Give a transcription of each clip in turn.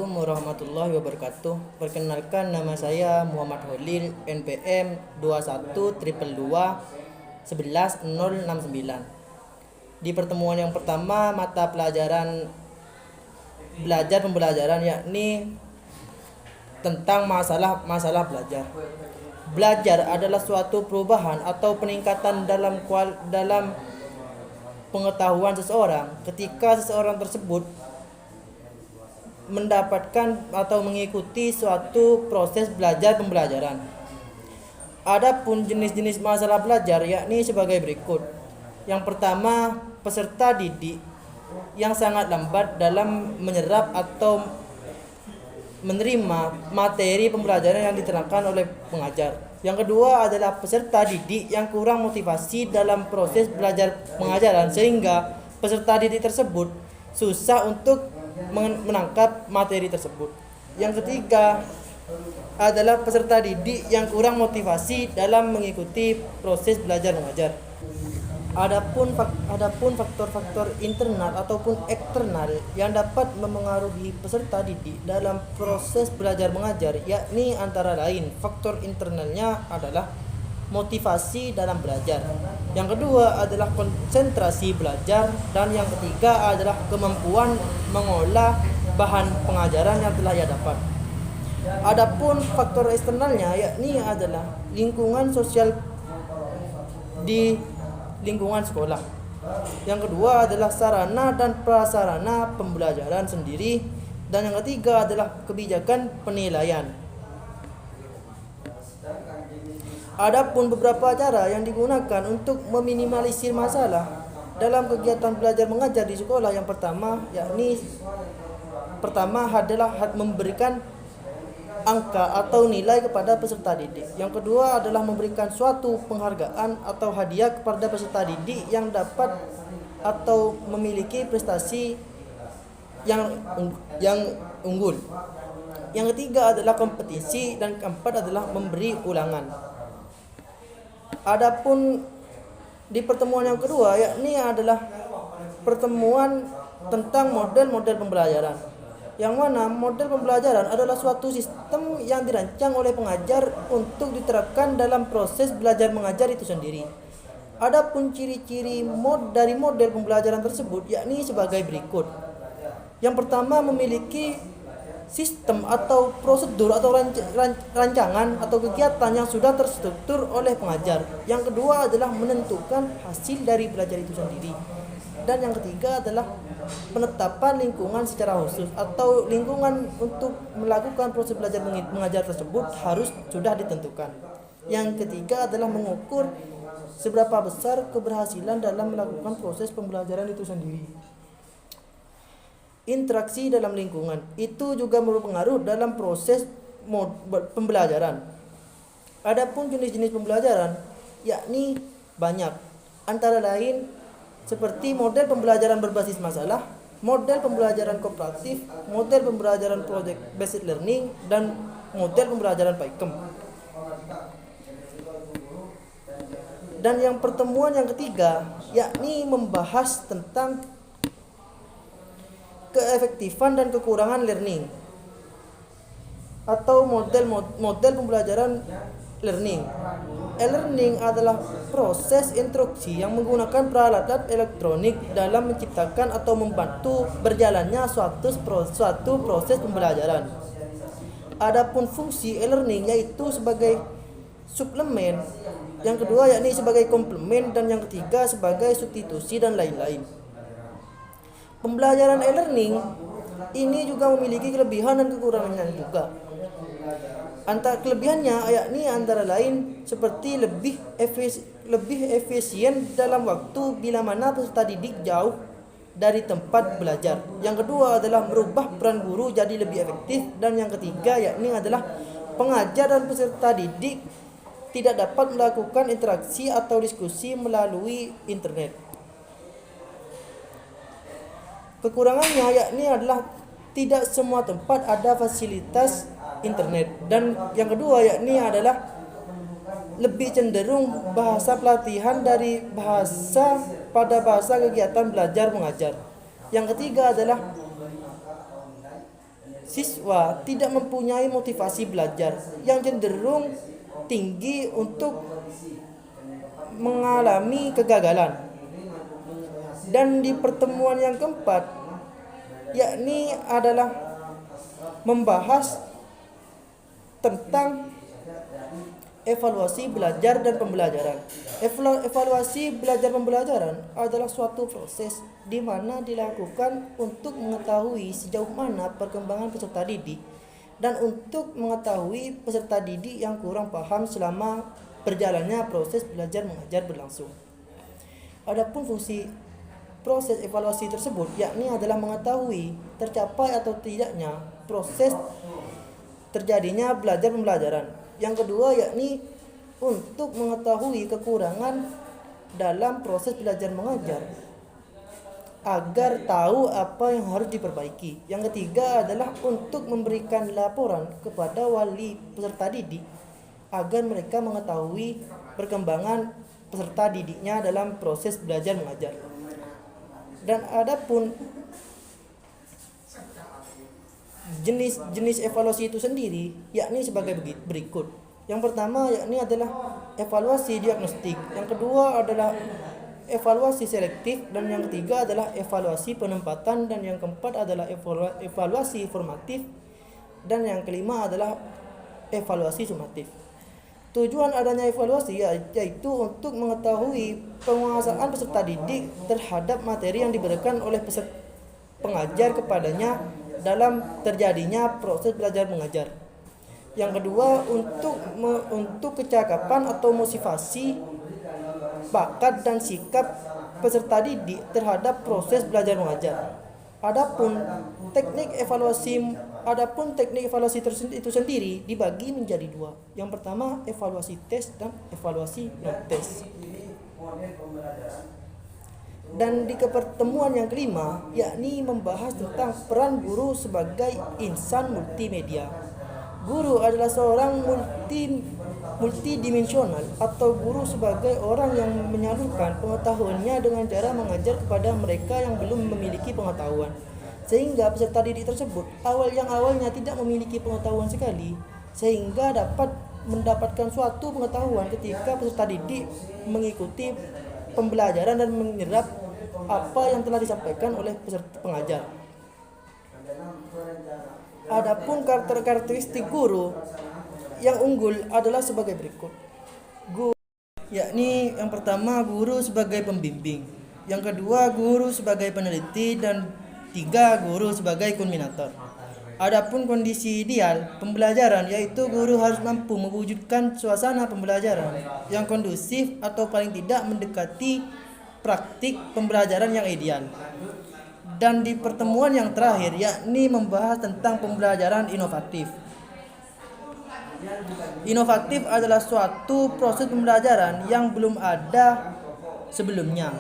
Assalamualaikum warahmatullahi wabarakatuh. Perkenalkan, nama saya Muhammad Holil, NPM 21222 11 069. Di pertemuan yang pertama, mata pelajaran belajar pembelajaran yakni tentang masalah belajar. Belajar adalah suatu perubahan atau peningkatan dalam pengetahuan seseorang ketika seseorang tersebut mendapatkan atau mengikuti suatu proses belajar pembelajaran. Adapun jenis-jenis masalah belajar yakni sebagai berikut. Yang pertama, peserta didik yang sangat lambat dalam menyerap atau menerima materi pembelajaran yang diterangkan oleh pengajar. Yang kedua adalah peserta didik yang kurang motivasi dalam proses belajar pengajaran sehingga peserta didik tersebut susah untuk menangkap materi tersebut. Yang ketiga adalah peserta didik yang kurang motivasi dalam mengikuti proses belajar mengajar. Adapun faktor-faktor internal ataupun eksternal yang dapat memengaruhi peserta didik dalam proses belajar mengajar yakni antara lain faktor internalnya adalah motivasi dalam belajar. Yang kedua adalah konsentrasi belajar, dan yang ketiga adalah kemampuan mengolah bahan pengajaran yang telah ia dapat. Adapun faktor eksternalnya yakni adalah lingkungan sosial di lingkungan sekolah. Yang kedua adalah sarana dan prasarana pembelajaran sendiri, dan yang ketiga adalah kebijakan penilaian. Adapun beberapa cara yang digunakan untuk meminimalisir masalah dalam kegiatan belajar mengajar di sekolah. Yang pertama adalah memberikan angka atau nilai kepada peserta didik. Yang kedua adalah memberikan suatu penghargaan atau hadiah kepada peserta didik yang dapat atau memiliki prestasi yang unggul. Yang ketiga adalah kompetisi, dan keempat adalah memberi ulangan. Adapun di pertemuan yang kedua yakni adalah pertemuan tentang model-model pembelajaran, yang mana model pembelajaran adalah suatu sistem yang dirancang oleh pengajar untuk diterapkan dalam proses belajar mengajar itu sendiri. Adapun ciri-ciri dari model pembelajaran tersebut yakni sebagai berikut. Yang pertama, memiliki sistem atau prosedur atau rancangan atau kegiatan yang sudah terstruktur oleh pengajar. Yang kedua adalah menentukan hasil dari belajar itu sendiri. Dan yang ketiga adalah penetapan lingkungan secara khusus atau lingkungan untuk melakukan proses belajar mengajar tersebut harus sudah ditentukan. Yang ketiga adalah mengukur seberapa besar keberhasilan dalam melakukan proses pembelajaran itu sendiri. Interaksi dalam lingkungan itu juga berpengaruh dalam proses pembelajaran. Adapun jenis-jenis pembelajaran yakni banyak, antara lain seperti model pembelajaran berbasis masalah, model pembelajaran kooperatif, model pembelajaran project based learning, dan model pembelajaran PAIKEM. Dan yang pertemuan yang ketiga yakni membahas tentang keefektifan dan kekurangan learning atau model pembelajaran learning. E-learning adalah proses instruksi yang menggunakan peralatan elektronik dalam menciptakan atau membantu berjalannya suatu proses pembelajaran. Adapun fungsi e-learning yaitu sebagai suplemen, yang kedua yakni sebagai komplement, dan yang ketiga sebagai substitusi dan lain-lain. Pembelajaran e-learning ini juga memiliki kelebihan dan kekurangannya juga. Antara kelebihannya yakni antara lain seperti lebih efisien dalam waktu bila mana peserta didik jauh dari tempat belajar. Yang kedua adalah merubah peran guru jadi lebih efektif, dan yang ketiga yakni adalah pengajar dan peserta didik tidak dapat melakukan interaksi atau diskusi melalui internet. Kekurangannya yakni adalah tidak semua tempat ada fasilitas internet, dan yang kedua yakni adalah lebih cenderung bahasa pelatihan dari bahasa kegiatan belajar mengajar. Yang ketiga adalah siswa tidak mempunyai motivasi belajar yang cenderung tinggi untuk mengalami kegagalan. Dan di pertemuan yang keempat, yakni adalah membahas tentang evaluasi belajar dan pembelajaran. Evaluasi belajar pembelajaran adalah suatu proses di mana dilakukan untuk mengetahui sejauh mana perkembangan peserta didik dan untuk mengetahui peserta didik yang kurang paham selama berjalannya proses belajar mengajar berlangsung. Adapun fungsi proses evaluasi tersebut yakni adalah mengetahui tercapai atau tidaknya proses terjadinya belajar pembelajaran. Yang kedua yakni untuk mengetahui kekurangan dalam proses belajar mengajar agar tahu apa yang harus diperbaiki. Yang ketiga adalah untuk memberikan laporan kepada wali peserta didik agar mereka mengetahui perkembangan peserta didiknya dalam proses belajar mengajar. Dan adapun jenis evaluasi itu sendiri yakni sebagai berikut. Yang pertama yakni adalah evaluasi diagnostik, yang kedua adalah evaluasi selektif, dan yang ketiga adalah evaluasi penempatan, dan yang keempat adalah evaluasi formatif, dan yang kelima adalah evaluasi sumatif. Tujuan adanya evaluasi yaitu untuk mengetahui penguasaan peserta didik terhadap materi yang diberikan oleh peserta pengajar kepadanya dalam terjadinya proses belajar mengajar. Yang kedua untuk kecakapan atau motivasi, bakat dan sikap peserta didik terhadap proses belajar mengajar. Adapun teknik evaluasi itu sendiri dibagi menjadi dua. Yang pertama evaluasi tes dan evaluasi non tes. Dan di pertemuan yang kelima yakni membahas tentang peran guru sebagai insan multimedia. Guru adalah seorang multidimensional atau guru sebagai orang yang menyalurkan pengetahuannya dengan cara mengajar kepada mereka yang belum memiliki pengetahuan, sehingga peserta didik tersebut awalnya tidak memiliki pengetahuan sekali, sehingga dapat mendapatkan suatu pengetahuan ketika peserta didik mengikuti pembelajaran dan menyerap apa yang telah disampaikan oleh peserta pengajar. Adapun karakteristik guru yang unggul adalah sebagai berikut. Yakni yang pertama guru sebagai pembimbing, yang kedua guru sebagai peneliti, dan tiga guru sebagai kulminator. Adapun kondisi ideal pembelajaran yaitu guru harus mampu mewujudkan suasana pembelajaran yang kondusif atau paling tidak mendekati praktik pembelajaran yang ideal. Dan di pertemuan yang terakhir yakni membahas tentang pembelajaran inovatif. Inovatif adalah suatu proses pembelajaran yang belum ada sebelumnya.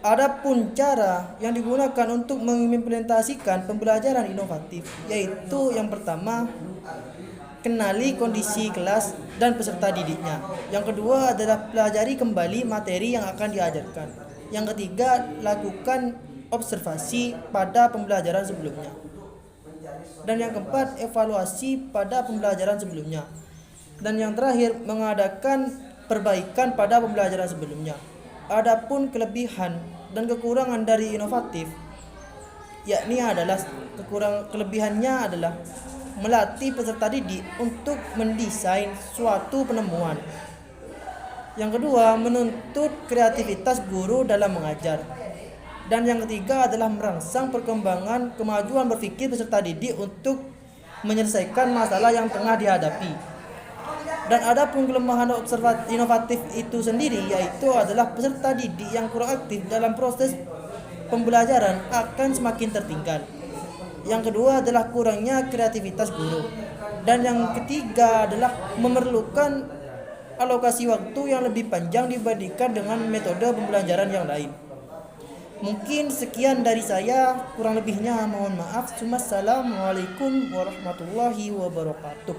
Adapun cara yang digunakan untuk mengimplementasikan pembelajaran inovatif yaitu yang pertama kenali kondisi kelas dan peserta didiknya. Yang kedua adalah pelajari kembali materi yang akan diajarkan. Yang ketiga, lakukan observasi pada pembelajaran sebelumnya. Dan yang keempat, evaluasi pada pembelajaran sebelumnya. Dan yang terakhir, mengadakan perbaikan pada pembelajaran sebelumnya. Adapun kelebihan dan kekurangan dari inovatif yakni adalah kelebihannya adalah melatih peserta didik untuk mendesain suatu penemuan. Yang kedua, menuntut kreativitas guru dalam mengajar. Dan yang ketiga adalah merangsang perkembangan kemajuan berpikir peserta didik untuk menyelesaikan masalah yang tengah dihadapi. Dan adapun kelemahan inovatif itu sendiri yaitu adalah peserta didik yang kurang aktif dalam proses pembelajaran akan semakin tertinggal. Yang kedua adalah kurangnya kreativitas guru. Dan yang ketiga adalah memerlukan alokasi waktu yang lebih panjang dibandingkan dengan metode pembelajaran yang lain. Mungkin sekian dari saya, kurang lebihnya mohon maaf. Wassalamualaikum warahmatullahi wabarakatuh.